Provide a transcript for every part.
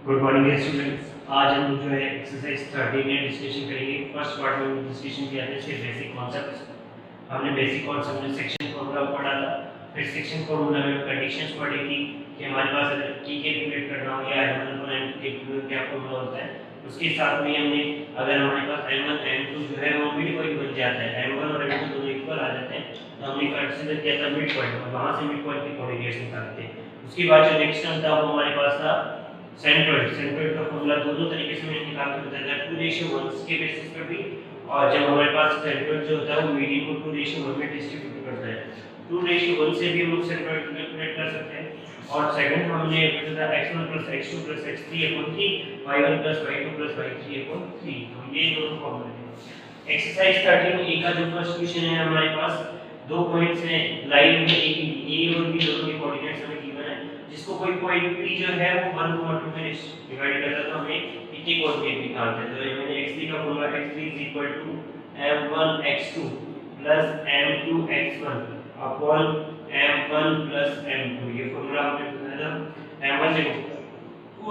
Good morning students. आज हम जो है एक्सरसाइज 13 में डिस्कशन करेंगे। फर्स्ट पार्ट में डिस्कशन किया था इसके बेसिक कॉन्सेप्ट्स। हमने बेसिक कॉन्सेप्ट में सेक्शन फॉर्मूला पढ़ा था, फिर सेक्शन फॉर्मूला में कंडीशंस पढ़ी थी कि हमारे पास अगर टी कैलकुलेट करना हो या m1 और m2 कैलकुलेट क्या फॉर्मूला होता है। उसके साथ में हमने अगर हमारे पास m1 m2 जो है वो मिड पॉइंट बन जाता है, m1 और m2 दोनों इक्वल आ जाते हैं, तो हमने कंसीडर किया था मिड पॉइंट और वहां से मिड पॉइंट की कोऑर्डिनेट्स निकालते हैं। उसके बाद जो नेक्स्ट टर्म था वो हमारे पास था सेंट्रोइड का फॉर्मूला। दोनों तरीके से मैंने निकाल के बताया था, 2:1 के बेसिस पर भी, और जब हमारे पास सेंट्रोइड जो होता है वो मीडियन को 2:1 में डिस्ट्रीब्यूट करता है। 2:1 से भी हम लोग सेंट्रोइड कैलकुलेट कर सकते हैं। और सेकंड हमने बताया x1 + x2 + x3/3, y1 + y2 + y3/3। तो ये दोनों फॉर्मूले हैं। एक्सरसाइज 13 ए का जो फर्स्ट क्वेश्चन है, हमारे पास दो पॉइंट्स हैं लाइन में, ए और बी दोनों के कोऑर्डिनेट्स हमें गिवन है, जिसको कोई पॉइंट पी जो है वो 1,2 में डिवाइड करता है, तो हमें इसके कोऑर्डिनेट निकालते हैं। तो मैंने x3 का formula x3 m1x2 + m2x1 upon m1 + m2, ये फॉर्मूला हमने बताया था। m1 देखो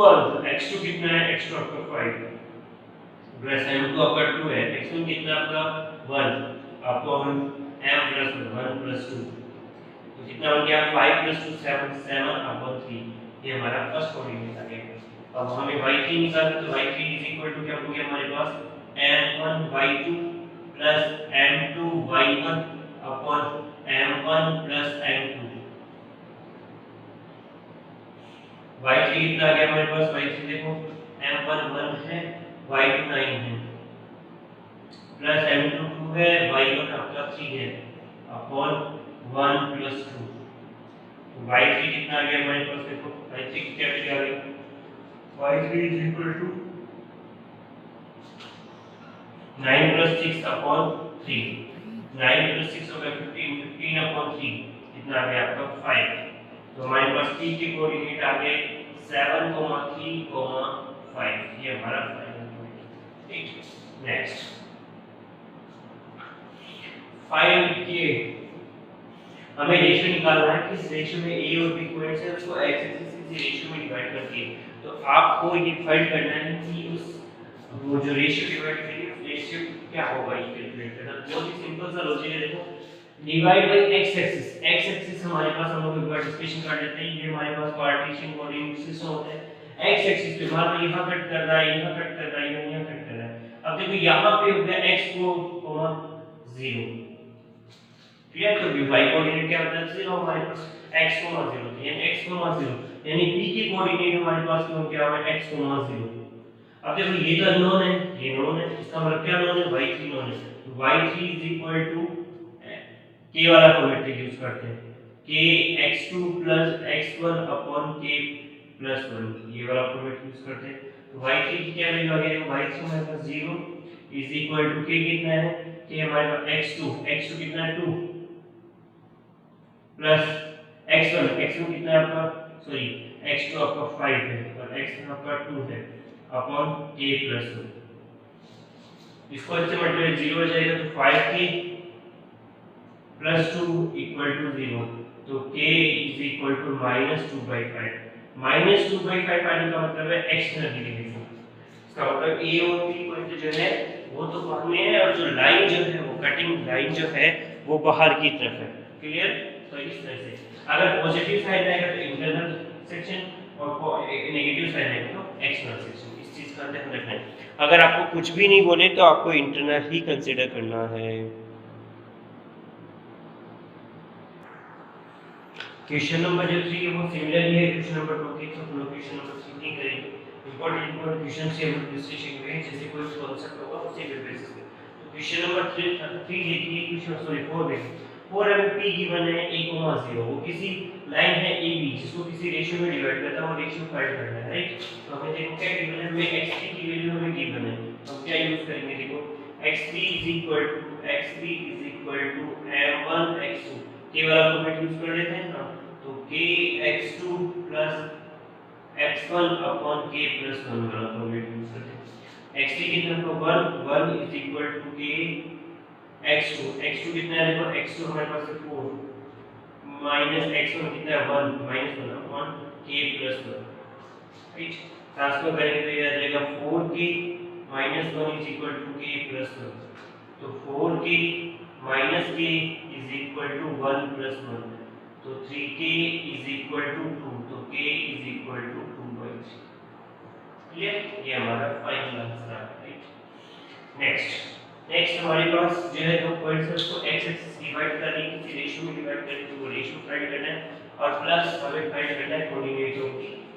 1, x2 कितना है, x2 आपका 5 प्लस m2 आपका 2 है, x1 कितना आपका 1 अपॉन m + 1 + 2, तो कितना बन गया 5 + 2 7 7/3। ये हमारा फर्स्ट कोऑर्डिनेट आ गया। अब हमें y3 निकालना, तो y3 क्या हो गया हमारे पास m1y2 + m2y1 upon m1 + m2। y3 कितना आ गया हमारे पास, y3 देखो m1 1 है, y2 9 है, प्लस m2 2 है, y1 आपका 3 है अपॉन 1 + 2। y3 कितना आ गया हमारे पास, देखो y3 की क्या वैल्यू आ गई, y3 9 + 6/3। 9 + 6 हो गया 15, 15/3 कितना आ गया आपका 5। तो हमारे पास t के कोऑर्डिनेट आ गए 7, 3, 5। ये हमारा फाइनल पॉइंट है। ठीक, नेक्स्ट फाइंड किए, हमें रेशियो निकालना है। किस रेशियो में a और b पॉइंट्स है उसको x एक्सिस से रेशियो में डिवाइड करके, तो आपको ये फाइंड करना है कि उस वो जो रेशियो डिवाइड करेंगे उस रेशियो क्या होगा, ये कैलकुलेट करना। बहुत ही सिंपल सा लॉजिक है। देखो डिवाइड बाय x एक्सिस हमारे पास, हम लोग एक बार डिस्कशन कर लेते हैं। ये हमारे पास कार्टेशियन कोऑर्डिनेट सिस्टम होता है। x एक्सिस पे मान लो यहां कट कर रहा है, यहां कट कर रहा है, यहां कट कर रहा है। अब देखो यहां पे हो गया x को 0, क्लियर। तो y कोऑर्डिनेट क्या होता है 0 हमारे पास, x 0, यानी x 0, यानी p के कोऑर्डिनेट हमारे पास क्या हुआ x 0। अब देखो ये तो नोन है, ये नोन है, इसका मतलब क्या नोन है, y3 नोन है। तो y3 k वाला फॉर्मेट यूज करते हैं, k x2 + x1 upon k + 1, ये वाला फॉर्मेट यूज करते हैं। तो y3 की क्या वैल्यू आ गई, y3 हमारे पास 0 k कितना है, k हमारे पास x2 कितना है 2 प्लस x1 कितना है आपका, सॉरी x2 आपका 5 है और x1 आपका 2 है अपॉन k + 1। इसको इससे मल्टीप्लाई 0 हो जाएगा, तो 5k + 2 = 0, तो k = -2/5। -2/5 आने का मतलब है एक्सटर्नल डिवीजन। इसका मतलब a और b पॉइंट जो है वो तो बाहर में है, और जो लाइन जो है वो कटिंग लाइन जो है वो बाहर की तरफ है, क्लियर। तो इस तरह से अगर पॉजिटिव साइन आएगा तो इंटरनल सेक्शन और नेगेटिव साइन आएगा तो एक्सटर्नल सेक्शन। इस चीज का ध्यान रखना है। अगर आपको कुछ भी नहीं बोले तो आपको इंटरनल ही कंसीडर करना है। क्वेश्चन नंबर जो 3 है वो सिमिलर ही है क्वेश्चन नंबर 2 के, तो हम लोग क्वेश्चन नंबर 3 नहीं करेंगे। इंपॉर्टेंट क्वेश्चन से हम डिस्कशन करेंगे, जैसे कोई कांसेप्ट होगा उसी के बेसिस पे। तो क्वेश्चन नंबर 3 देखिए, क्वेश्चन सॉरी 4 देखिए। 4 में p गिवन है a, 0, वो किसी लाइन है ab जिसको किसी रेशियो में डिवाइड करता है, वो रेशियो फाइंड करना है, राइट। तो हमें देखो क्या गिवन है, हमें x3 की वैल्यू हमें गिवन है, हम क्या यूज करेंगे, देखो x3 m1 x2, k वाला फॉर्मेट यूज कर लेते हैं ना। तो k x2 + x1 upon k + 1 वाला फॉर्मेट यूज करते हैं। x3 कितना तो 1 = k x2 कितना है, देखो x2 हमारे पास 4 माइनस x1 कितना है 1 -1 अपॉन k + 1, राइट। ट्रांसफर करेंगे तो ये आ जाएगा 4k minus 1 is equal to k plus 1। तो 4k minus k is equal to 1 plus 1। तो 3k इज इक्वल टू 2। तो k is equal to 2/3। Clear? ये हमारा फाइनल आंसर है, राइट। नेक्स्ट हमारे पास जो है दो पॉइंट्स है, उसको x एक्सिस डिवाइड करनी है, किसी रेशियो में डिवाइड करनी है, तो वो रेशियो फाइंड करना है और प्लस हमें फाइंड करना है कोऑर्डिनेट ऑफ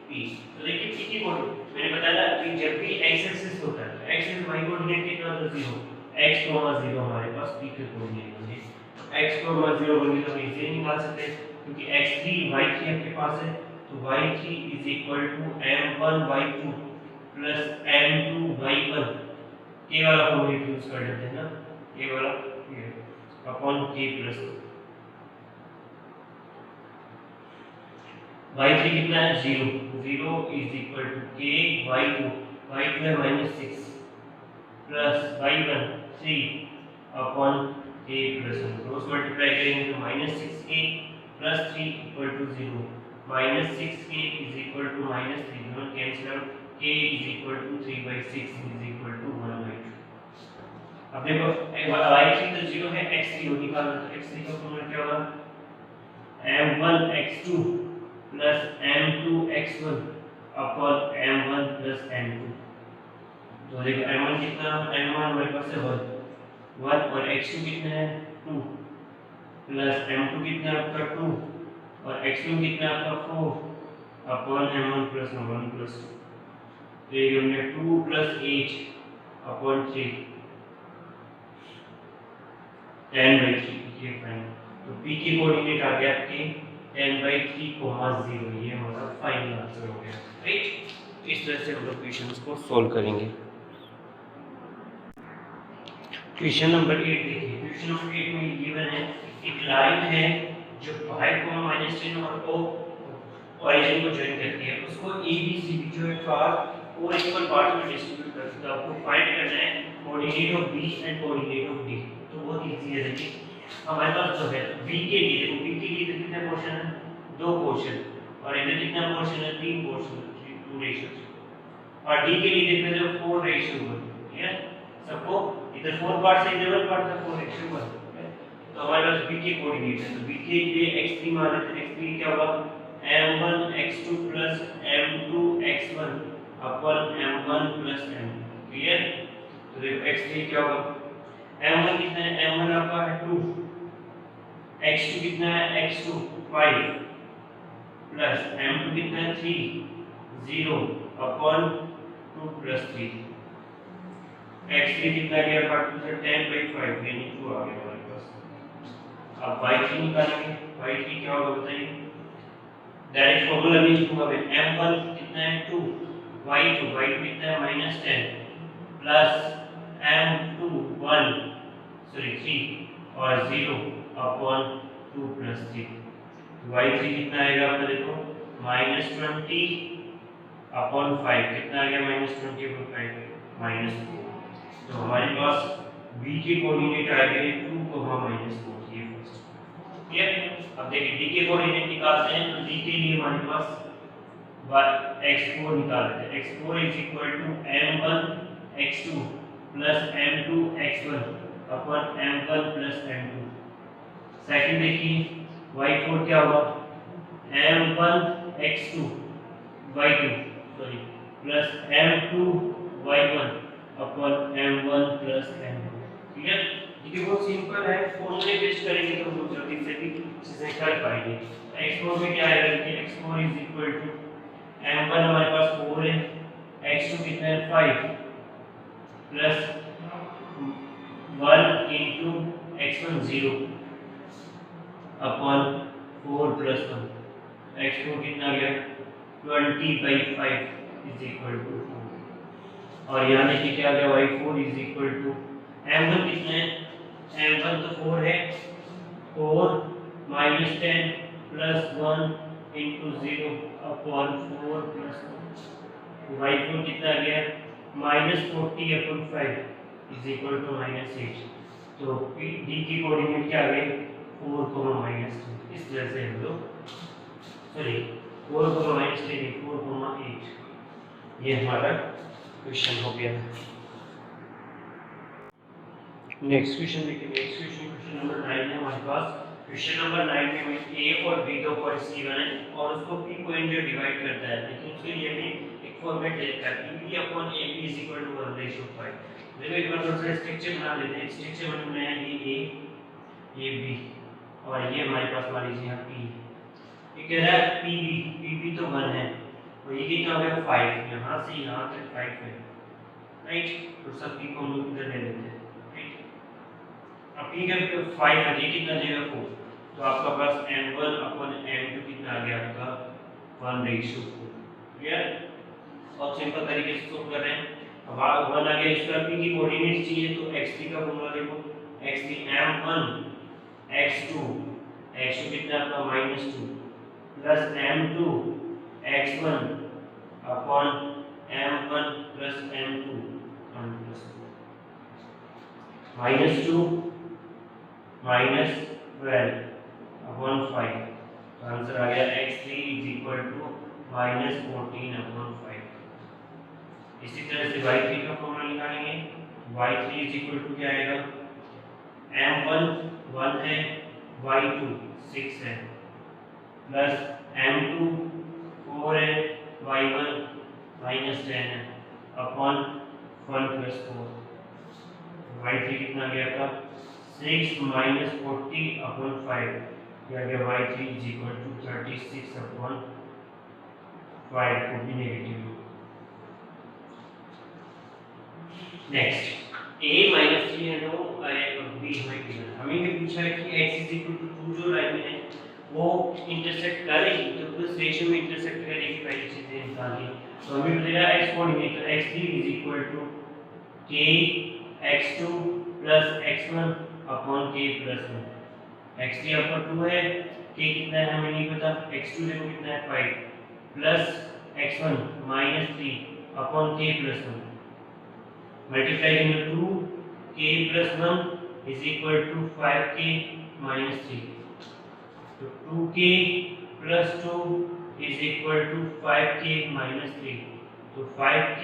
p। तो देखिए p की कोऑर्डिनेट मैंने बताया कि जब भी x एक्सिस होता है, x एक्सिस y कोऑर्डिनेट कितना होता है 0, x 0 हमारे पास p के कोऑर्डिनेट होंगे। x 0 होंगे तो हम इसे निकाल सकते हैं क्योंकि x3 y3 आपके पास है, तो y3 is equal to m1 y2 plus m2 y1। ये वाला फॉर्मूला यूज कर लेते हैं ना, ये वाला ये अपॉन k प्लस y3 कितना है 0 is equal to k y2 है -6 plus y1 3 upon k plus 1। Cross multiply करेंगे तो -6k plus 3 equal to 0, -6k is equal to -3, दोनों cancel out, k is equal to 3/6 is equal to 1/2। अब देखो y3 तो 0 है, x3 निकालना, तो x3 का फॉर्मूला क्या होगा m1x2 plus m2x1 upon m1 plus m2। तो देखो m1 कितना, m1 हमारे पास है 1 और x2 कितना है 2 प्लस m2 कितना है आपका 2 और x2 कितना है आपका 4 अपॉन m1 प्लस 1 प्लस 2। तो ये हमने 2 प्लस 8 अपॉन 3 10/3 ये फाइन। तो p की कोऑर्डिनेट आ गया आपके 10/3, 0। ये हमारा फाइनल आंसर हो गया, राइट। इस तरह से हम लोग क्वेश्चंस को सॉल्व करेंगे। क्वेश्चन नंबर 8 देखिए। क्वेश्चन नंबर 8 में गिवन है एक लाइन है जो y -10 और o ओरिजिन को ज्वाइन करती है, उसको a b c b जो है पार्ट 4 इक्वल पार्ट में डिस्ट्रीब्यूट करती है। तो आपको फाइंड करना है coordinate of b and coordinate of d। तो बहुत इजी है, देखिए हमारे पास जो है b के लिए, देखो b के लिए कितने पोर्शन है 2 पोर्शन और इधर कितना पोर्शन है 3 पोर्शन, 2 रेशियो। और d के लिए देखते हैं 4 रेशियो 1। क्लियर? सबको इधर 4 पार्ट से इधर 1 पार्ट था 4 रेशियो 1। तो हमारे पास b के कोऑर्डिनेट है, तो b के लिए x3 मान लेते हैं। x3 क्या होगा m1x2 plus m2x1 upon m1 plus m2। Clear? तो देखो x3 क्या होगा, m1 कितना है, m1 आपका है 2, x2 कितना है x2 5 प्लस m2 कितना है 3 0 अपॉन 2 प्लस 3। x3 कितना गया काट से 10/5 यानी 2 आ गया हमारे पास। अब y3 निकालेंगे, y3 क्या होगा बताइए, डायरेक्ट फॉर्मूला नहीं लिखूंगा मैं, m1 कितना है 2 y2 कितना है -10 प्लस m2 3 और 0 अपॉन 2 प्लस 3। y3 कितना आएगा आपका देखो -20 अपॉन 5 कितना आ गया -20 अपॉन 5 -4। तो हमारे पास b के कोऑर्डिनेट आ गए 2, -4 ये फर्स्ट। क्लियर? अब देखिए d के कोऑर्डिनेट निकालते हैं, तो d के लिए हमारे पास x4 निकाल लेते हैं। x4 is equal to m1x2 plus m2x1 upon m1 plus m2। Second देखिए y4 क्या होगा m1x2 y2 plus m2y1 upon m1 plus m2। ठीक है? ये बहुत सिंपल है, फॉर्मूले बेस्ड करेंगे तो बहुत जल्दी से भी चीजें कर पाएंगे। x4 में क्या आएगा कि x4 is equal to m1 हमारे पास 4 है, x2 कितना है 5 plus 1 into x1 0 upon 4 plus 1। x4 कितना गया 20/5 इज इक्वल टू 4। और यहाँ देखिए क्या गया y4 is equal to m1 कितना है, m1 तो 4 है, 4 -10 plus 1 into 0 upon 4 plus 1। y4 कितना आ गया -40 अपॉन 5 इज इक्वल टू -8। तो d की कोऑर्डिनेट क्या आ गई 4, -2। इस तरह से हम लोग 4, -10 4, 8 ये हमारा क्वेश्चन हो गया। नेक्स्ट क्वेश्चन देखिए, नेक्स्ट क्वेश्चन नंबर 9 है हमारे पास। क्वेश्चन नंबर 9 में हमें ए और बी दो पॉइंट्स गिवन है और उसको पी पॉइंट जो डिवाइड करता है, लेकिन उसके लिए हमें एक फॉर्मेट देता है P upon A B is equal to 1/5। देखो एक बार थोड़ा सा स्ट्रक्चर बना लेते हैं। स्ट्रक्चर बनाया है ये बी और ये हमारे पास मान लीजिए यहाँ पी। ये कह रहा है पी बी तो 1 है और ये कितना हो गया 5। यहाँ से यहाँ तक 5 है, राइट। तो सब पी को हम लोग इधर ले लेते हैं, राइट। अब पी का 5 है, ये कितना देगा 4। तो आपका पास m1 अपॉन m2 कितना आ गया आपका 1/4। क्लियर। और सिंपल तरीके से सोल्व कर रहे हैं। अब 1 आ गया, इसका p की कोऑर्डिनेट चाहिए तो x3 का फॉर्मूला देखो, x3 m1 x2 कितना आपका -2 plus m2 x1 upon m1 plus m2 1 plus -2 -12 upon 5। Answer आ गया x3 is equal to -14 upon 5। इसी तरह से y3 का फॉर्मूला निकालेंगे। y3 इज इक्वल टू क्या आएगा, m1 1 है, y2 6 है, प्लस m2 4 है, y1 -10 है अपॉन 1 प्लस 4। y3 कितना गया था 6 -40 अपॉन 5, क्या गया y3 is equal to 36 upon 5 को भी नेगेटिव। नेक्स्ट a -3 है नो b हमें ये पूछा है कि x इज इक्वल टू 2 जो लाइन है वो इंटरसेक्ट करेगी, तो उस रेशियो में इंटरसेक्ट करेगी, पहली चीज है इंसान की। तो हमें मिलेगा x कोऑर्डिनेट तो x3 is equal to k x2 plus x1 upon k plus 1। x3 आपका 2 है, k कितना है हमें नहीं पता, x2 देखो कितना है 5 plus x1 -3 upon k plus 1। Multiply करेंगे 2 k plus 1 is equal to 5k minus 3। तो 2k plus 2 is equal to 5k minus 3। तो 5k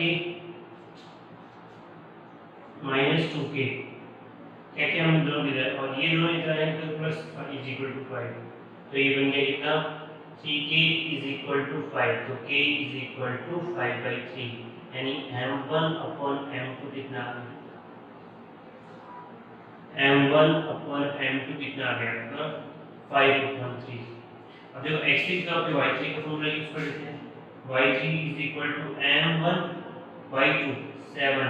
माइनस 2k क्या क्या हम दोनों इधर और ये दोनों इधर है तो प्लस इज इक्वल टू 5। तो ये बन गया कितना 3k इज इक्वल टू 5। तो k इज इक्वल टू 5/3 यानी m1 अपॉन m2 कितना आ गया, m1 अपॉन m2 कितना आ गया 5/3। अब देखो x3 का पे y3 का फॉर्मूला यूज कर लेते हैं। y3 is equal to m1 y2 7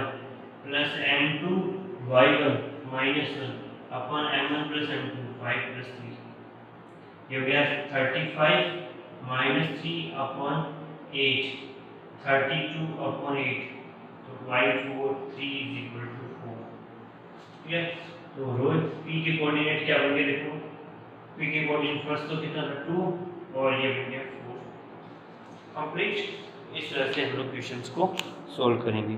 plus m2 y1 -1 upon m1 plus m2 5 plus 3। ये हो गया 35 -3 अपॉन 8 32 अपॉन 8। तो y4 3 इज इक्वल टू 4। ठीक है। तो रो p के कोऑर्डिनेट क्या बन गए देखो, p के कोऑर्डिनेट फर्स्ट तो कितना था 2 और ये बन गया 4। कंप्लीट। इस तरह से हम लोग क्वेश्चंस को सॉल्व करेंगे।